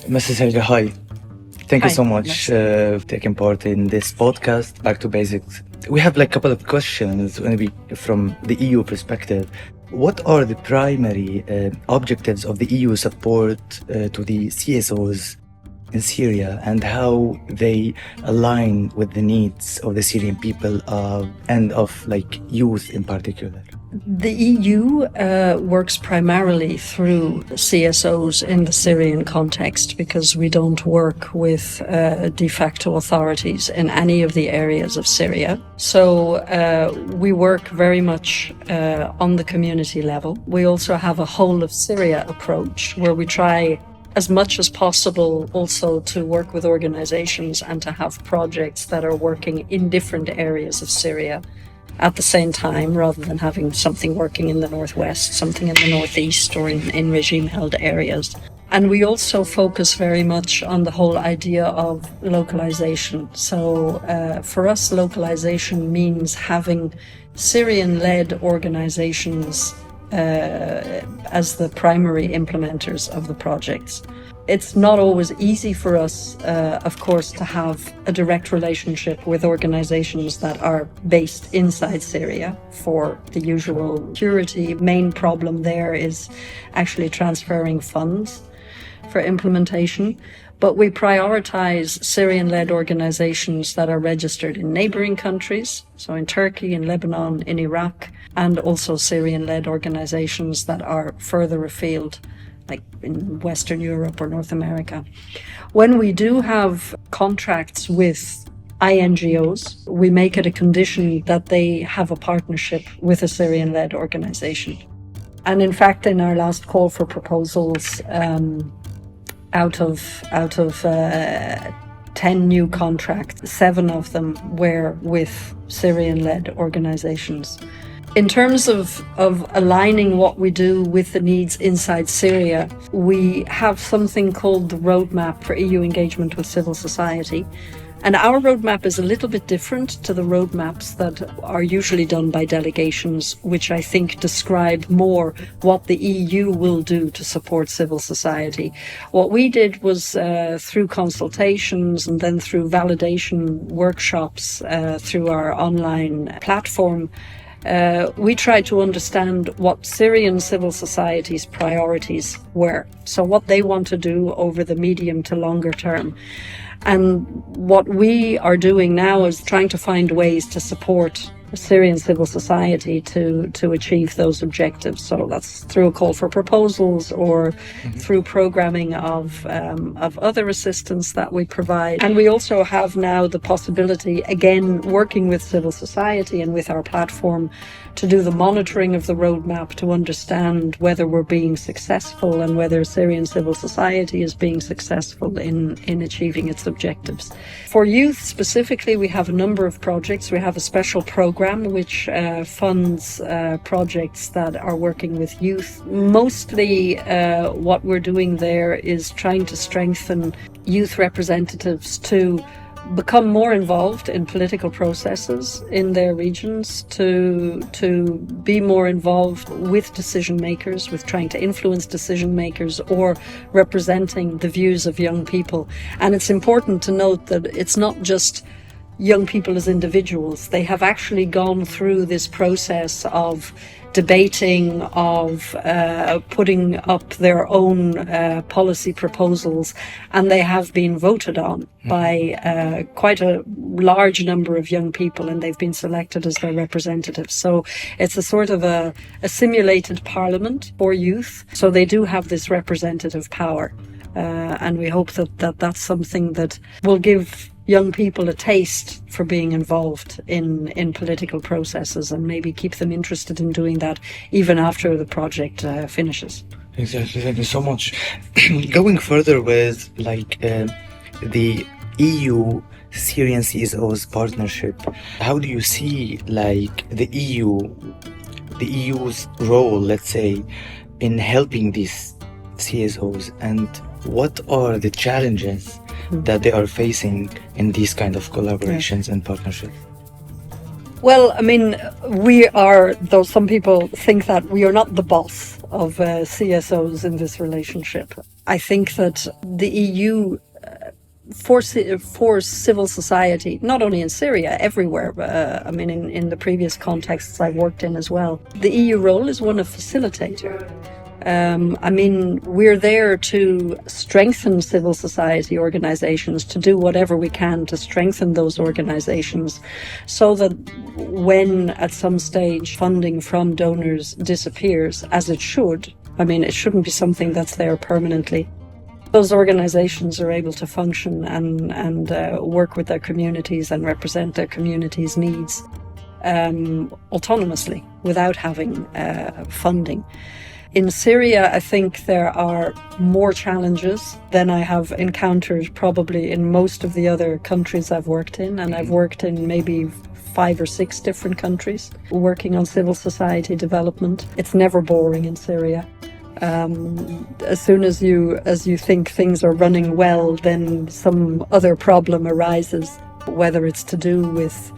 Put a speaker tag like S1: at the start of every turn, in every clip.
S1: Mrs. Helga, hi. Thank you
S2: Hi,
S1: so much for taking part in this podcast, Back to Basics. We have like a couple of questions from the EU perspective. What are the primary objectives of the EU support to the CSOs in Syria and how they align with the needs of the Syrian people and of like youth in particular?
S2: The EU works primarily through CSOs in the Syrian context because we don't work with de facto authorities in any of the areas of Syria. So we work very much on the community level. We also have a whole of Syria approach where we try as much as possible also to work with organizations and to have projects that are working in different areas of Syria at the same time, rather than having something working in the northwest, something in the northeast, or in regime-held areas. And we also focus very much on the whole idea of localization. So for us, localization means having Syrian-led organizations as the primary implementers of the projects. It's not always easy for us, of course, to have a direct relationship with organizations that are based inside Syria for the usual security. Main problem there is actually transferring funds for implementation. But we prioritize Syrian-led organizations that are registered in neighboring countries, so in Turkey, in Lebanon, in Iraq, and also Syrian-led organizations that are further afield, like in Western Europe or North America. When we do have contracts with INGOs, we make it a condition that they have a partnership with a Syrian-led organization. And in fact, in our last call for proposals, out of 10 new contracts, 7 of them were with Syrian-led organizations. In terms of aligning what we do with the needs inside Syria, we have something called the Roadmap for EU Engagement with Civil Society. And our roadmap is a little bit different to the roadmaps that are usually done by delegations, which I think describe more what the EU will do to support civil society. What we did was through consultations and then through validation workshops through our online platform, we tried to understand what Syrian civil society's priorities were. So what they want to do over the medium to longer term. And what we are doing now is trying to find ways to support Syrian civil society to achieve those objectives. So that's through a call for proposals or through programming of other assistance that we provide. And we also have now the possibility, again, working with civil society and with our platform, to do the monitoring of the roadmap to understand whether we're being successful and whether Syrian civil society is being successful in achieving its objectives. For youth specifically, we have a number of projects. We have a special program which funds projects that are working with youth. Mostly what we're doing there is trying to strengthen youth representatives to become more involved in political processes in their regions, to be more involved with decision makers, with trying to influence decision makers or representing the views of young people. And it's important to note that it's not just young people as individuals. They have actually gone through this process of debating, of putting up their own policy proposals, and they have been voted on by quite a large number of young people, and they've been selected as their representatives. So it's a sort of a simulated parliament for youth. So they do have this representative power, and we hope that that's something that will give young people a taste for being involved in political processes and maybe keep them interested in doing that even after the project finishes.
S1: Exactly, thank you so much. Going further with the EU Syrian CSOs partnership, how do you see the EU's role, let's say, in helping these CSOs, and what are the challenges that they are facing in these kind of collaborations and partnerships?
S2: Well, I mean, we are, though some people think that we are not the boss of CSOs in this relationship. I think that the EU for civil society, not only in Syria, everywhere, I mean, in the previous contexts I've worked in as well, the EU role is one of facilitator. I mean, we're there to strengthen civil society organizations, to do whatever we can to strengthen those organizations so that when at some stage funding from donors disappears, as it should, I mean, it shouldn't be something that's there permanently, those organizations are able to function and work with their communities and represent their communities' needs autonomously without having funding. In Syria, I think there are more challenges than I have encountered probably in most of the other countries I've worked in, and I've worked in maybe 5 or 6 different countries working on civil society development. It's never boring in Syria. As soon as you think things are running well, then some other problem arises, whether it's to do with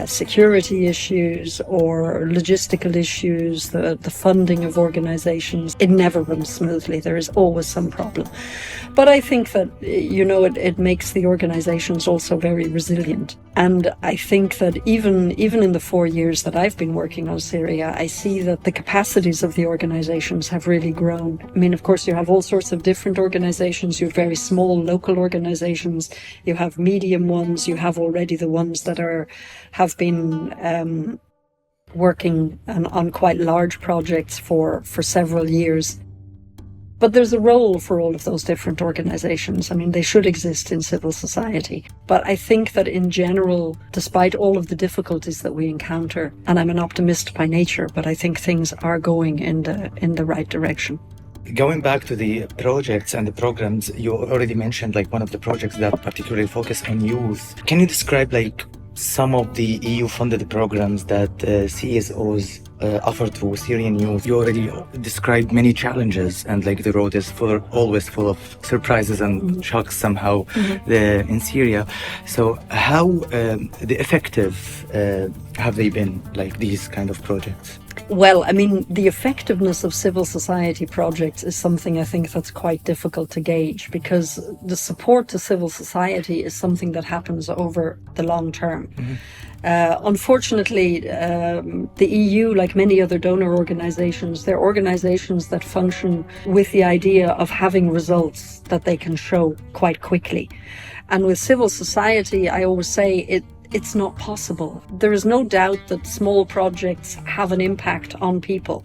S2: security issues or logistical issues, the funding of organizations. It never runs smoothly. There is always some problem. But I think that, it makes the organizations also very resilient. And I think that even in the 4 years that I've been working on Syria, I see that the capacities of the organizations have really grown. I mean, of course, you have all sorts of different organizations. You have very small local organizations. You have medium ones. You have already the ones that have been working on quite large projects for several years. But there's a role for all of those different organizations. I mean, they should exist in civil society. But I think that in general, despite all of the difficulties that we encounter, and I'm an optimist by nature, but I think things are going in the right direction.
S1: Going back to the projects and the programs, you already mentioned one of the projects that particularly focus on youth. Can you describe some of the EU-funded programs that CSOs offer to Syrian youth? You already described many challenges, and the road is always full of surprises and shocks somehow in Syria. So how effective have they been, these kind of projects?
S2: Well, I mean, the effectiveness of civil society projects is something I think that's quite difficult to gauge, because the support to civil society is something that happens over the long term. Unfortunately, the EU, like many other donor organizations, they're organizations that function with the idea of having results that they can show quite quickly. And with civil society, I always say it's not possible. There is no doubt that small projects have an impact on people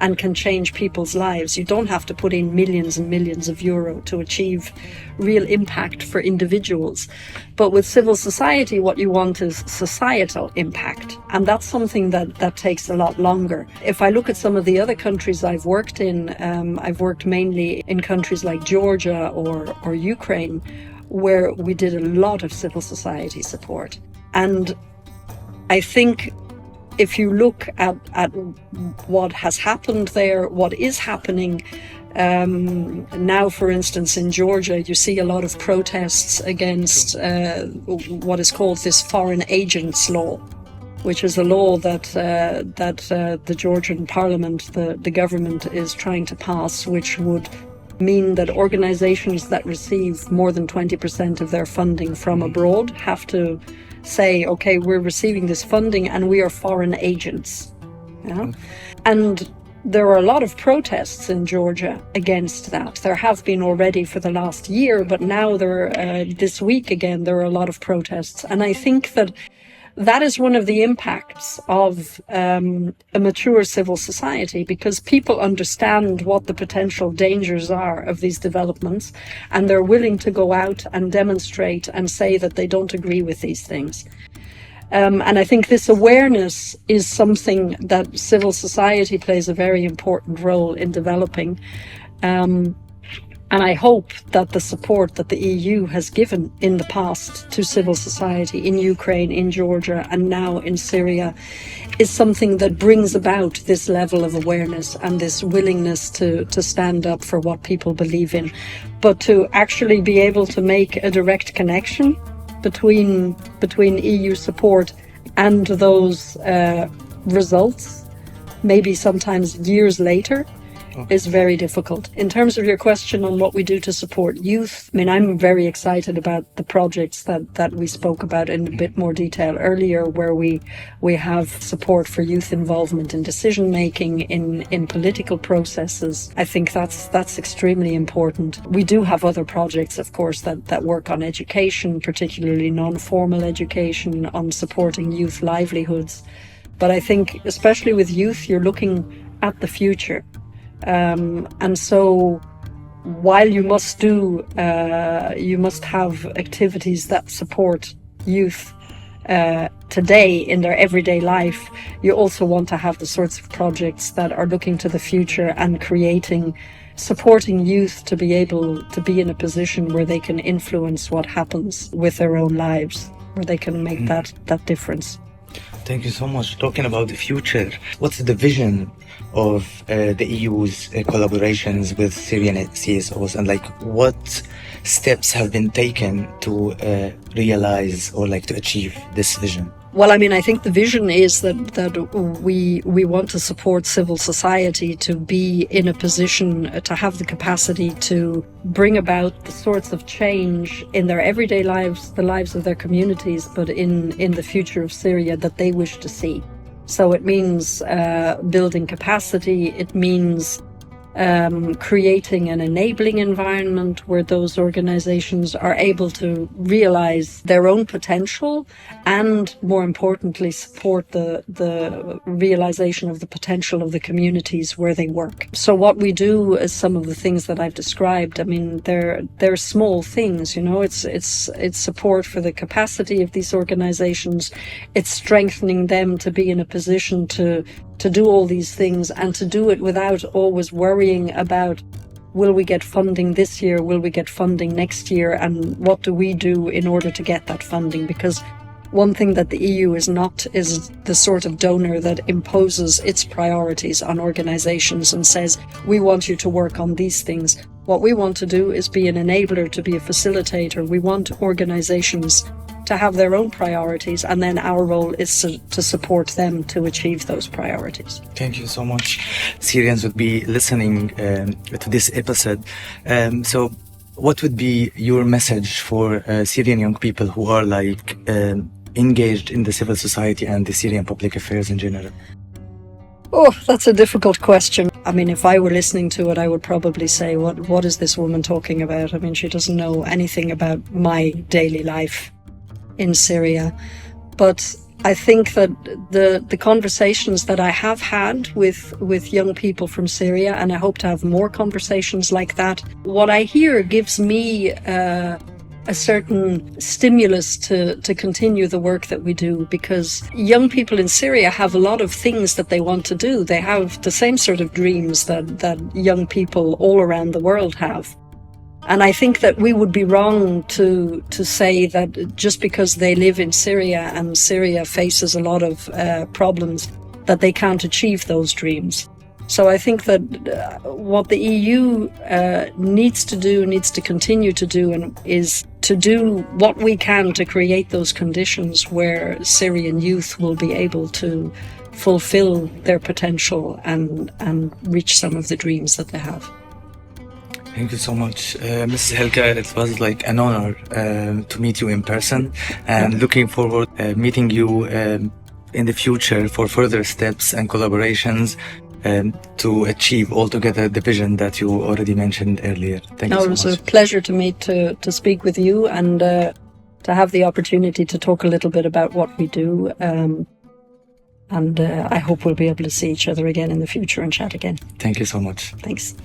S2: and can change people's lives. You don't have to put in millions and millions of euro to achieve real impact for individuals. But with civil society, what you want is societal impact. And that's something that takes a lot longer. If I look at some of the other countries I've worked in, I've worked mainly in countries like Georgia or Ukraine, where we did a lot of civil society support. And I think if you look at what has happened there, what is happening now, for instance, in Georgia, you see a lot of protests against what is called this foreign agents law, which is a law that the Georgian parliament, the government, is trying to pass, which would mean that organizations that receive more than 20% of their funding from abroad have to say, okay, we're receiving this funding and we are foreign agents. And there are a lot of protests in Georgia against that. There have been already for the last year, but now this week again, there are a lot of protests. And I think that is one of the impacts of a mature civil society, because people understand what the potential dangers are of these developments, and they're willing to go out and demonstrate and say that they don't agree with these things. And I think this awareness is something that civil society plays a very important role in developing. And I hope that the support that the EU has given in the past to civil society in Ukraine, in Georgia, and now in Syria is something that brings about this level of awareness and this willingness to stand up for what people believe in. But to actually be able to make a direct connection between EU support and those results, maybe sometimes years later, is very difficult. In terms of your question on what we do to support youth, I mean, I'm very excited about the projects that we spoke about in a bit more detail earlier, where we have support for youth involvement in decision making, in political processes. I think that's extremely important. We do have other projects, of course, that work on education, particularly non-formal education, on supporting youth livelihoods. But I think, especially with youth, you're looking at the future. And so while you must have activities that support youth today in their everyday life, you also want to have the sorts of projects that are looking to the future and supporting youth to be able to be in a position where they can influence what happens with their own lives, where they can make that difference.
S1: Thank you so much. Talking about the future, what's the vision of the EU's collaborations with Syrian CSOs, and what steps have been taken to realize or to achieve this vision?
S2: Well, I mean, I think the vision is that we want to support civil society to be in a position to have the capacity to bring about the sorts of change in their everyday lives, the lives of their communities, but in the future of Syria that they wish to see. So it means building capacity. It means creating an enabling environment where those organizations are able to realize their own potential and, more importantly, support the realization of the potential of the communities where they work. So what we do is some of the things that I've described. I mean, they're small things, it's support for the capacity of these organizations. It's strengthening them to be in a position to do all these things, and to do it without always worrying about, will we get funding this year, will we get funding next year, and what do we do in order to get that funding? Because one thing that the EU is not is the sort of donor that imposes its priorities on organizations and says, we want you to work on these things. What we want to do is be an enabler, to be a facilitator. We want organizations to have their own priorities, and then our role is to support them to achieve those priorities.
S1: Thank you so much. Syrians would be listening to this episode. So what would be your message for Syrian young people who are engaged in the civil society and the Syrian public affairs in general?
S2: Oh, that's a difficult question. I mean, if I were listening to it, I would probably say, what is this woman talking about? I mean, she doesn't know anything about my daily life in Syria. But I think that the conversations that I have had with young people from Syria, and I hope to have more conversations like that, what I hear gives me a certain stimulus to continue the work that we do, because young people in Syria have a lot of things that they want to do. They have the same sort of dreams that young people all around the world have. And I think that we would be wrong to say that just because they live in Syria and Syria faces a lot of problems, that they can't achieve those dreams. So I think that what the EU needs to continue to do, is to do what we can to create those conditions where Syrian youth will be able to fulfill their potential and reach some of the dreams that they have.
S1: Thank you so much, Mrs. Helga. It was an honor to meet you in person, and looking forward meeting you in the future for further steps and collaborations to achieve altogether the vision that you already mentioned earlier. Thank you so much.
S2: It was a pleasure to speak with you, and to have the opportunity to talk a little bit about what we do. And I hope we'll be able to see each other again in the future and chat again.
S1: Thank you so much.
S2: Thanks.